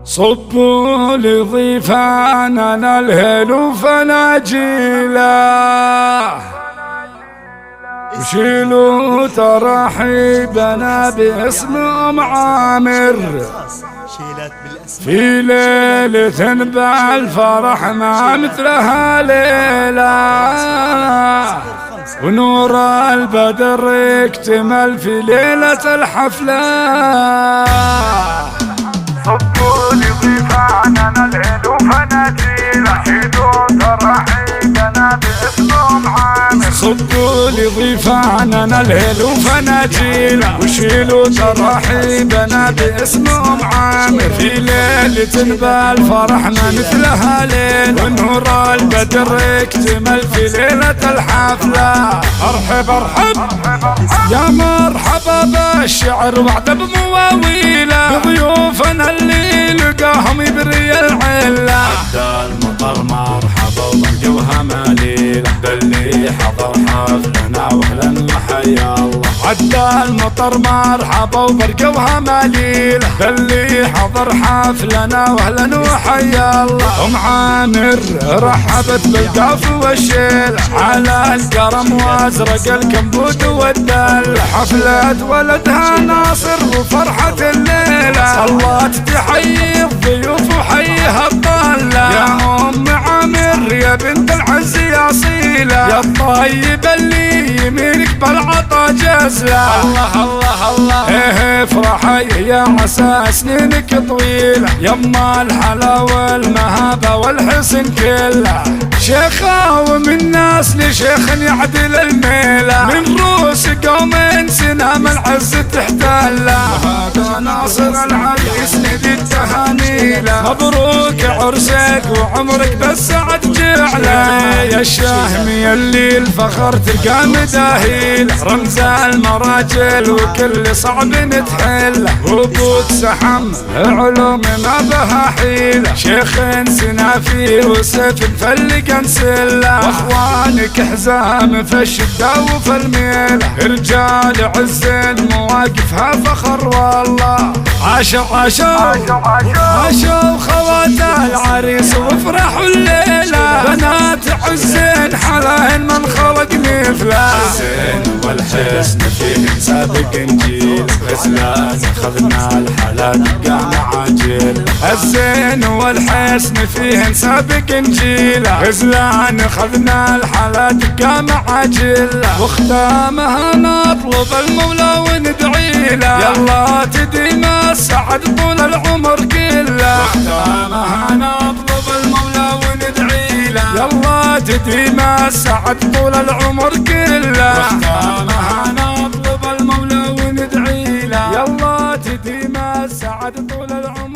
صبوا لضيفاننا الهيل فناجيله، وشيلوا ترحيبنا باسم أم عامر. في ليلة بالفرح ما مثلها ليلة، ونور البدر يكتمل في ليلة الحفلة. صبوا لضيفاننا الهيل فناجيله، شيلوا ترحيبنا باسم أم عامر. صبوا لضيفاننا الهيل فناجيله، وشيلوا ترحيبنا باسم أم عامر. في ليلة بالفرح ما مثلها ليلة، ونور البدر يكتمل في ليلة الحفلة. ارحب ارحب يا مرحبا بالشعر وعد بمواويله، بضيوفنا اللي لقاهم يبري العله. عدى المطر مرحبا وبرجوها مليله، باللي حضر حفلنا واهلا وحيا الله. عدى المطر مرحبا وبرجوها مليله، باللي حضر حفلنا واهلا وحيا الله. ام عامر رحبت بالقاف والشيله، على الكرم وازرق الكمبود والدل. حفلة ولدها ناصر وفرحة الليلة، صلات تحيي الضيوف وحيها الطلة. يا ام عامر يا بنت العز يا اصيلة، يا الطيب اللي يمينك بالعطا جزلة. الله الله الله ايه افرحي يا عسى سنينك طويلة، يما الحلا والمهابة والحسن كله. شيخة ومن ناس لشيخ يعدل الميلة، من روس قوم سنام العز تحتله. وهذا ناصر العريس ندي التهانيله، مبروك عرسك وعمرك بالسعد جعله. يا الشاهمي اللي الفخر تلقى مداهيله، رمز المراجل وكل صعب نتحله. وابوك سحم علوم ما بها حيله، شيخ سنافي وسيف مفلق انسله. واخوانك حزام في الشده وفي الميله، رجال عز مواقفها فخر والله. عاشوا عاشوا عاشوا خوات العريس وافرحوا الليله، بنات عزين حلاهن من خلق مثله. الزين والحسن فيه سابق انجيل، غزلان خذنا الحلا تبقى معاجيل. الزين والحسن فيه سابق انجيل، غزلان خذنا الحلا تبقى معاجيل. وختامها نطلب المولى وندعي له، يلا تديم السعد طول العمر كله. وختامها نطلب المولى وندعي له، يلا تديم السعد طول العمر كله. وختامها نطلب المولى وندعي له، يلا تديم السعد طول العمر.